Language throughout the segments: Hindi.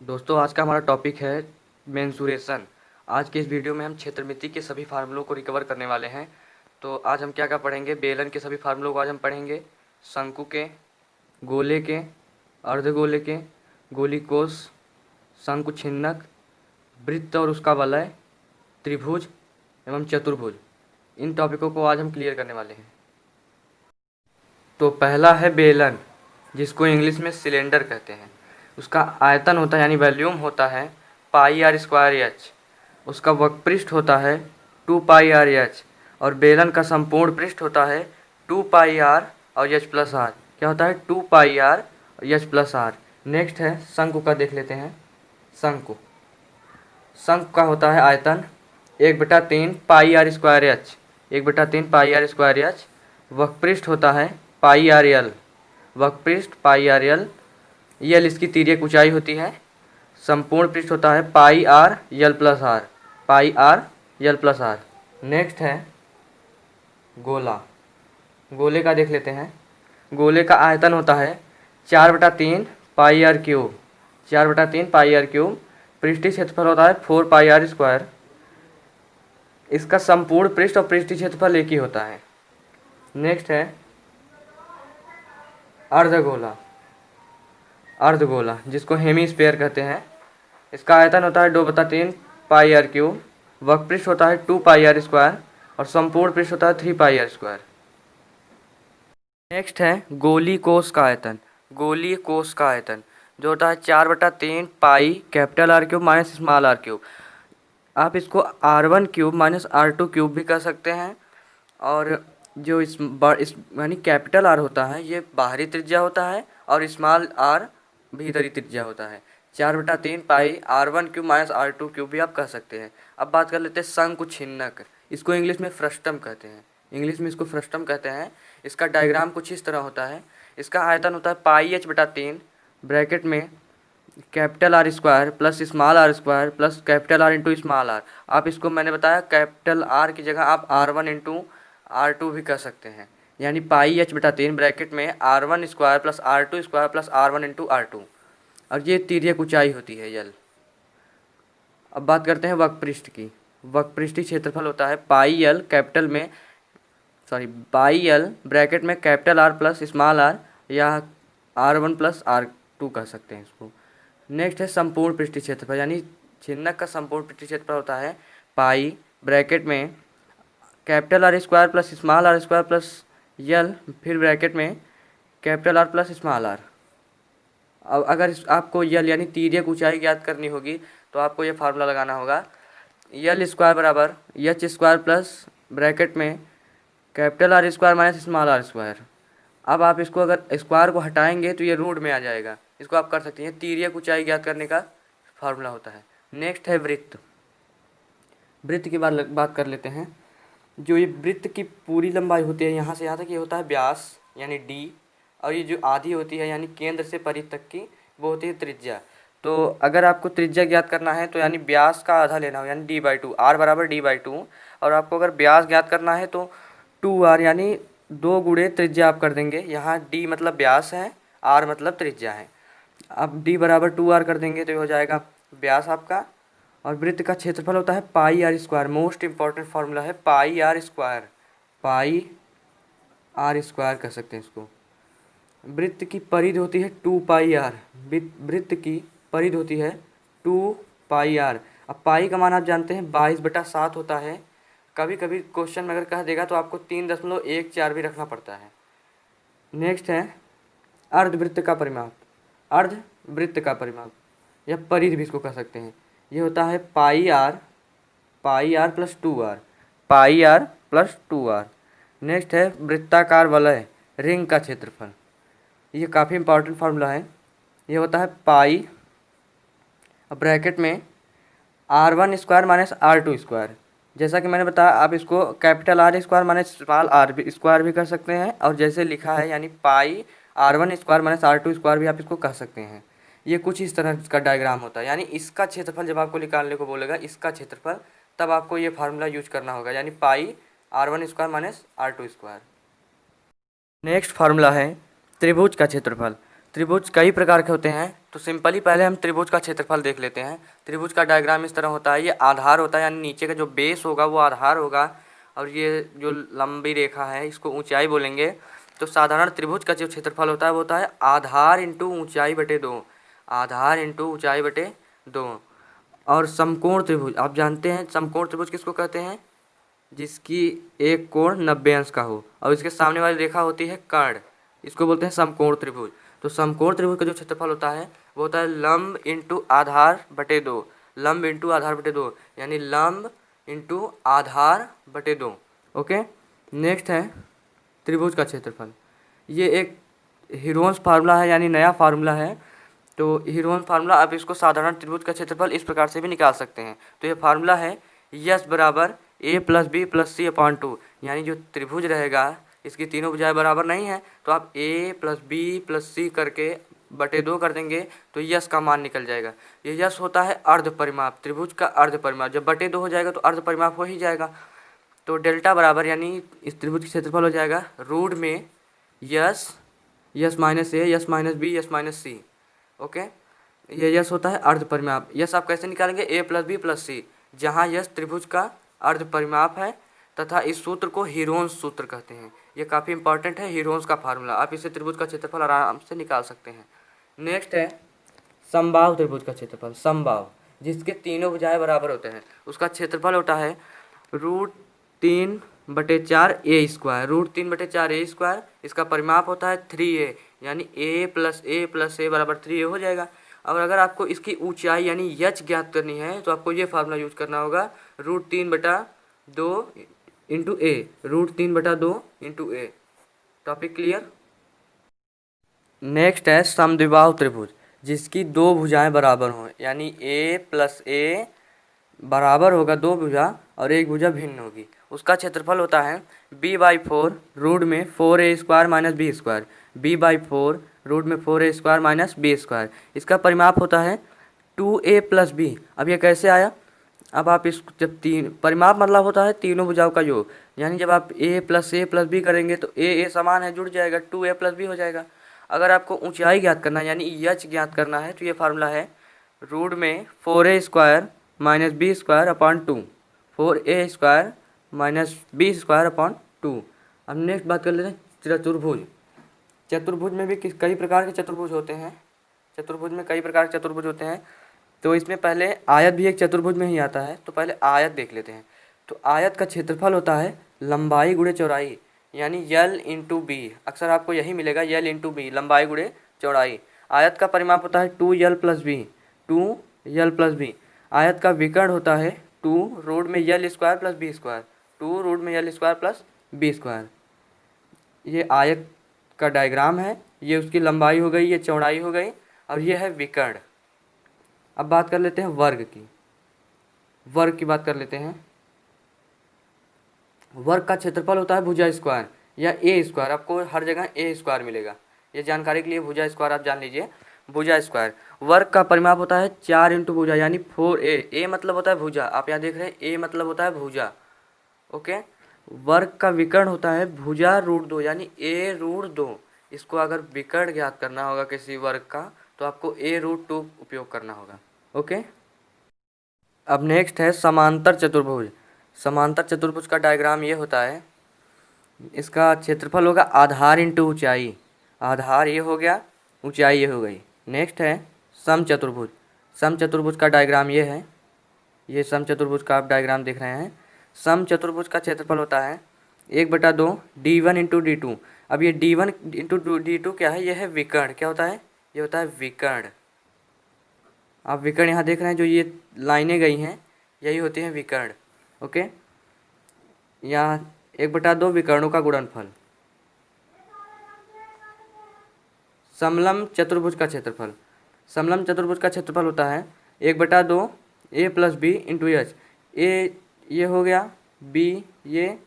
दोस्तों आज का हमारा टॉपिक है मेंसुरेशन। आज के इस वीडियो में हम क्षेत्रमिति के सभी फार्मूलों को रिकवर करने वाले हैं। तो आज हम क्या क्या पढ़ेंगे, बेलन के सभी फार्मूलों को आज हम पढ़ेंगे, शंकु के, गोले के, अर्धगोले के, गोलीकोष, शंकुछिन्नक, वृत्त और उसका वलय, त्रिभुज एवं चतुर्भुज। इन टॉपिकों को आज हम क्लियर करने वाले हैं। तो पहला है बेलन, जिसको इंग्लिश में सिलेंडर कहते हैं। उसका आयतन होता है यानी वॉल्यूम होता है पाई आर स्क्वायर एच। उसका वक्रपृष्ठ होता है 2 पाई आर एच और बेलन का संपूर्ण पृष्ठ होता है 2 पाई आर और एच प्लस आर। क्या होता है 2 पाई आर और एच प्लस आर। नेक्स्ट है शंकु का, देख लेते हैं। शंकु शंकु का होता है आयतन 1/3 pi r square h, 1/3 pi r square h. वक्रपृष्ठ होता है पाई आर एल, वक्रपृष्ठ पाई आर एल, यल इसकी तिर्यक ऊंचाई होती है। संपूर्ण पृष्ठ होता है pi r l plus r, pi r l plus r. Next है गोला। गोले का देख लेते हैं। गोले का आयतन होता है 4/3 pi r cube, 4/3 pi r cube. पृष्ठीय क्षेत्रफल होता है 4 पाई आर स्क्वायर। इसका संपूर्ण पृष्ठ और पृष्ठीय क्षेत्रफल एक ही होता है। नेक्स्ट है अर्धगोला। अर्धगोला जिसको हेमीस्फीयर कहते हैं। इसका आयतन होता है 2/3 पाई आर क्यूब। वक्रपृष्ठ होता है 2 पाई आर स्क्वायर और संपूर्ण पृष्ठ होता है 3 पाई आर स्क्वायर। नेक्स्ट है गोली कोष का आयतन। गोली कोष का आयतन जो होता है 4/3 pi capital R cube minus small R cube. आप इसको R1 cube minus R2 cube भी कर सकते हैं। और जो इस यानी कैपिटल आर होता है ये बाहरी त्रिज्या होता है और स्मॉल आर भीतरी त्रिज्या होता है। 4/3 पाई R1 cube minus R2 cube भी आप कह सकते हैं। अब बात कर लेते हैं शंकुछिन्नक। इसको इंग्लिश में फ्रस्टम कहते हैं, इंग्लिश में इसको फ्रस्टम कहते हैं। इसका डायग्राम कुछ इस तरह होता है। इसका आयतन होता है पाई h/3 ब्रैकेट में capital R square plus small R square plus capital R into small R. आप इसको, मैंने बताया, कैपिटल आर की जगह आप R1 इंटू R2 भी कर सकते हैं। यानी पाई h/3 ब्रैकेट में R1 square plus R2 square plus R1 into R2। और ये तिर्यक ऊंचाई होती है यल। अब बात करते हैं वक्रपृष्ठ की। वक्रपृष्ठीय क्षेत्रफल होता है पाई एल कैपिटल में, सॉरी, पाई एल ब्रैकेट में capital R plus small R, या R1 प्लस R2 कह सकते हैं इसको। नेक्स्ट है संपूर्ण पृष्ठीय क्षेत्रफल, यानी छिन्नक का संपूर्ण पृष्ठीय क्षेत्रफल होता है पाई ब्रैकेट में capital R square plus small R square plus L, फिर ब्रैकेट में capital R plus small R. अब अगर आपको यल यानी तिर्यक ऊंचाई ज्ञात करनी होगी तो आपको ये फार्मूला लगाना होगा, यल स्क्वायर बराबर एच स्क्वायर प्लस ब्रैकेट में capital R square minus small R square. अब आप इसको अगर स्क्वायर को हटाएंगे तो ये रूट में आ जाएगा। इसको आप कर सकते हैं, तिर्यक ऊंचाई ज्ञात करने का फार्मूला होता है। नेक्स्ट है वृत्त। वृत्त की बात कर लेते हैं। जो ये वृत्त की पूरी लंबाई होती है यहाँ से यहाँ तक, ये होता है व्यास यानी डी, और ये जो आधी होती है यानी केंद्र से परिधि तक की, वो होती है त्रिज्या। तो अगर आपको त्रिज्या ज्ञात करना है तो यानी व्यास का आधा लेना हो, यानी d/2, r बराबर d/2। और आपको अगर व्यास ज्ञात करना है तो 2r यानी 2 गुणे त्रिज्या आप कर देंगे। यहाँ d मतलब व्यास है, r मतलब त्रिज्या है। अब d बराबर 2r कर देंगे तो ये हो जाएगा व्यास आपका। और वृत्त का क्षेत्रफल होता है pi r square. Most important formula है pi r square, pi r square कर सकते हैं इसको। वृत्त की परिधि होती है 2 पाई आर, वृत्त की परिधि होती है 2 पाई आर। अब पाई का मान आप जानते हैं 22/7 होता है। कभी कभी क्वेश्चन में अगर कह देगा तो आपको 3.14 भी रखना पड़ता है। नेक्स्ट है अर्धवृत्त का परिमाप। अर्धवृत्त का परिमाप या परिधि भी इसको कह सकते हैं। ये होता है pi r plus 2r, pi r plus 2r। Next है वृत्ताकार वलय, रिंग का क्षेत्रफल। ये काफ़ी इंपॉर्टेंट फार्मूला है। ये होता है पाई ब्रैकेट में R1 square minus R2 square. जैसा कि मैंने बताया, आप इसको capital R square minus small R square भी कर सकते हैं, और जैसे लिखा है यानी पाई R1 square minus R2 square भी आप इसको कह सकते हैं। ये कुछ इस तरह का डायग्राम होता है। यानी इसका क्षेत्रफल जब आपको निकालने को बोलेगा, इसका क्षेत्रफल, तब आपको ये फार्मूला यूज करना होगा, यानी पाई R1 square minus R2 square. Next formula है त्रिभुज का क्षेत्रफल। त्रिभुज कई प्रकार के होते हैं, तो सिंपली पहले हम त्रिभुज का क्षेत्रफल देख लेते हैं। त्रिभुज का डायग्राम इस तरह होता है, ये आधार होता है, यानी नीचे का जो बेस होगा वो आधार होगा, और ये जो लंबी रेखा है इसको ऊंचाई बोलेंगे। तो साधारण त्रिभुज का जो क्षेत्रफल होता है वो होता है आधार इंटू ऊंचाई बटे 2, आधार इंटू ऊंचाई बटे 2। और समकोण त्रिभुज, आप जानते हैं समकोण त्रिभुज किसको कहते हैं, जिसकी एक कोण 90 अंश का हो और इसके सामने वाली रेखा होती है कर्ण, इसको बोलते हैं समकोण त्रिभुज। तो समकोण त्रिभुज का जो क्षेत्रफल होता है वो होता है लंब इंटू आधार बटे 2, लंब इंटू आधार बटे 2, यानी लंब इंटू आधार बटे 2। ओके, नेक्स्ट है त्रिभुज का क्षेत्रफल। ये एक हीरोन्स फार्मूला है, यानी नया फार्मूला है। तो हीरोन्स फार्मूला, आप इसको साधारण त्रिभुज का क्षेत्रफल इस प्रकार से भी निकाल सकते हैं। तो ये फार्मूला है यस बराबर a plus B plus C upon 2, यानी जो त्रिभुज रहेगा इसकी तीनों भुजाएं बराबर नहीं है, तो आप a प्लस बी प्लस सी करके बटे 2 कर देंगे तो यस का मान निकल जाएगा। ये यस होता है अर्ध परिमाप, त्रिभुज का अर्ध परिमाप। जब बटे 2 हो जाएगा तो अर्ध परिमाप हो ही जाएगा। तो डेल्टा बराबर, यानी इस त्रिभुज की क्षेत्रफल हो जाएगा रूट में s, s minus a, s minus b, s minus c. Okay, ये यस होता है अर्ध परिमाप। यस आप कैसे निकालेंगे, a plus B plus c, जहाँ यस त्रिभुज का अर्ध परिमाप है तथा इस सूत्र को हीरोन्स सूत्र कहते हैं। ये काफ़ी इंपॉर्टेंट है, हीरोन्स का फार्मूला। आप इससे त्रिभुज का क्षेत्रफल आराम से निकाल सकते हैं। नेक्स्ट है समबाहु त्रिभुज का क्षेत्रफल। समबाहु, जिसके तीनों भुजाएं बराबर होते हैं, उसका क्षेत्रफल होता है √3/4 ए स्क्वायर, √3/4 ए स्क्वायर। इसका परिमाप होता है 3a, यानी a प्लस ए बराबर 3a हो जाएगा। और अगर आपको इसकी ऊंचाई यानी यच ज्ञात करनी है तो आपको ये फार्मूला यूज करना होगा √3/2 into a, √3/2 into a. Topic clear. Next है समद्विबाहु त्रिभुज, जिसकी दो भुजाएं बराबर हों, यानी a प्लस ए बराबर होगा दो भुजा और एक भुजा भिन्न होगी। उसका क्षेत्रफल होता है b/4 रूट में 4a square minus B square, b/4 root में 4a square minus B square. इसका परिमाप होता है 2a प्लस बी। अब ये कैसे आया, अब आप इस जब तीन परिमाप मतलब होता है तीनों भुजाओं का योग, यानी जब आप a प्लस बी करेंगे तो a समान है, जुड़ जाएगा, 2a प्लस बी हो जाएगा। अगर आपको ऊंचाई ज्ञात करना है यानी यच ज्ञात करना है तो ये फार्मूला है रूट में 4a square minus B square upon 2, 4a square minus B square upon 2। अब नेक्स्ट बात कर लेते हैं चतुर्भुज। चतुर्भुज में भी कई प्रकार के चतुर्भुज होते हैं, चतुर्भुज में कई प्रकार के चतुर्भुज होते हैं। तो इसमें पहले आयत भी एक चतुर्भुज में ही आता है, तो पहले आयत देख लेते हैं। तो आयत का क्षेत्रफल होता है लंबाई गुणे चौड़ाई, यानी यल इंटू बी। अक्सर आपको यही मिलेगा, यल इंटू बी, लंबाई गुणे चौड़ाई। आयत का परिमाप होता है 2l plus B, 2l plus B. आयत का विकर्ण होता है 2 रूट में l square plus b square, 2 root में l square plus b square. ये आयत का डायग्राम है, ये उसकी लंबाई हो गई, ये चौड़ाई हो गई, और ये है विकर्ण। अब बात कर लेते हैं वर्ग की। वर्ग की बात कर लेते हैं। वर्ग का क्षेत्रफल होता है भुजा स्क्वायर या ए स्क्वायर, आपको हर जगह ए स्क्वायर मिलेगा। ये जानकारी के लिए भुजा स्क्वायर आप जान लीजिए, भुजा स्क्वायर। वर्ग का परिमाप होता है 4 इंटू भुजा, यानी 4a। ए मतलब होता है भुजा, आप यहाँ देख रहे हैं ए मतलब होता है भुजा। ओके, वर्ग का विकर्ण होता है भुजा √2, यानी a√2। इसको अगर विकर्ण ज्ञात करना होगा किसी वर्ग का तो आपको a√2 उपयोग करना होगा। ओके, अब नेक्स्ट है समांतर चतुर्भुज। समांतर चतुर्भुज का डायग्राम ये होता है, इसका क्षेत्रफल होगा आधार इंटू ऊंचाई, आधार ये हो गया, ऊंचाई ये हो गई। नेक्स्ट है समचतुर्भुज। समचतुर्भुज का डायग्राम ये है, ये समचतुर्भुज का आप डायग्राम देख रहे हैं। समचतुर्भुज का क्षेत्रफल होता है 1/2 d1 इंटू d2। अब ये d1 इंटू d2 क्या है, ये है विकर्ण। क्या होता है, ये होता है विकर्ण। आप विकर्ण यहाँ देख रहे हैं, जो ये लाइनें गई हैं यही होती हैं विकर्ण। ओके, यहाँ 1/2 विकर्णों का गुणनफल। समलम चतुर्भुज का क्षेत्रफल। समलम चतुर्भुज का क्षेत्रफल होता है 1/2 a plus B into h. ए ये हो गया, बी ये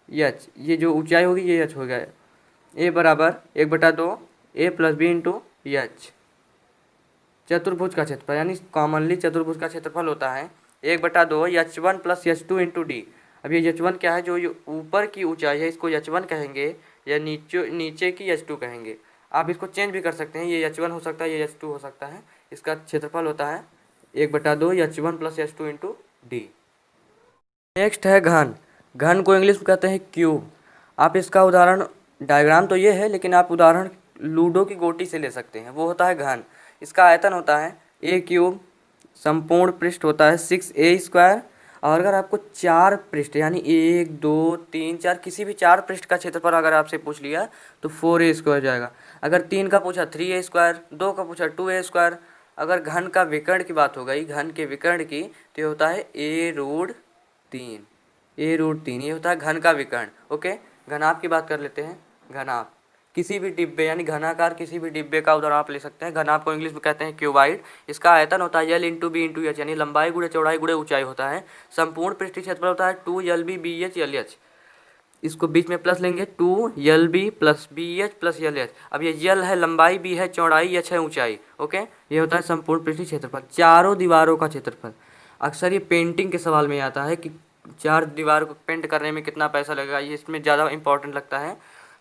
एच, ये जो ऊंचाई होगी ये एच हो गया। ए बराबर 1/2 a plus B into H. चतुर्भुज का क्षेत्रफल यानी कॉमनली चतुर्भुज का क्षेत्रफल होता है 1/2 h1 plus h2 into D. अब ये h1 क्या है, जो ये ऊपर की ऊंचाई है इसको h1 कहेंगे, या नीचे की h2 कहेंगे। आप इसको चेंज भी कर सकते हैं, ये H1 हो सकता है, ये H2 हो सकता है। इसका क्षेत्रफल होता है 1/2 H1 + H2 × D। नेक्स्ट है घन। घन को इंग्लिश में कहते हैं क्यूब। आप इसका उदाहरण, डायग्राम तो ये है लेकिन आप उदाहरण लूडो की गोटी से ले सकते हैं, वो होता है घन। इसका आयतन होता है A3, संपूर्ण पृष्ठ होता है 6A²। और अगर आपको 4 पृष्ठ यानी 1 2 3 4 किसी भी 4 पृष्ठ का क्षेत्रफल अगर आपसे पूछ लिया तो 4A² जाएगा। अगर 3 का पूछा 3A², 2 का पूछा 2A²। अगर घन का विकर्ण की बात हो गई, घन के विकर्ण की, तो ये होता है A√3। A√3 ये होता है घन का विकर्ण। ओके, घनाभ की बात कर लेते हैं। घनाभ किसी भी डिब्बे यानी घनाकार किसी भी डिब्बे का उदाहरण आप ले सकते हैं। घनाभ को इंग्लिश में कहते हैं क्यूबाइड। इसका आयतन होता है L × B × H यानी लंबाई गुणे चौड़ाई गुणे ऊंचाई होता है। संपूर्ण पृष्ठीय क्षेत्रफल होता है 2LB BH LH। इसको बीच में प्लस लेंगे, 2LB + BH + LH। अब ये L है लंबाई, B है चौड़ाई, H है ऊंचाई। ओके, ये होता है संपूर्ण पृष्ठीय क्षेत्रफल, चारों दीवारों का क्षेत्रफल। अक्सर ये पेंटिंग के सवाल में आता है कि 4 दीवारों को पेंट करने में कितना पैसा लगेगा, ये इसमें ज़्यादा इंपॉर्टेंट लगता है।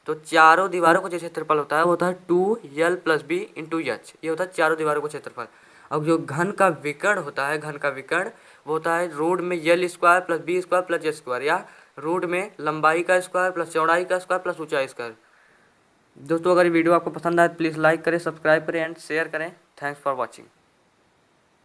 तो चारों दीवारों का जो क्षेत्रफल होता है वो होता है 2L + B × H। ये होता है चारों दीवारों का क्षेत्रफल। अब जो घन का विकर्ण होता है, घन का विकर्ण वो होता है रोड में L² + B² + H², या रोड में लंबाई का स्क्वायर प्लस चौड़ाई का स्क्वायर प्लस ऊंचाई स्क्वायर। दोस्तों, अगर वीडियो आपको पसंद आए तो प्लीज़ लाइक करें, सब्सक्राइब करें एंड शेयर करें। Thanks for watching.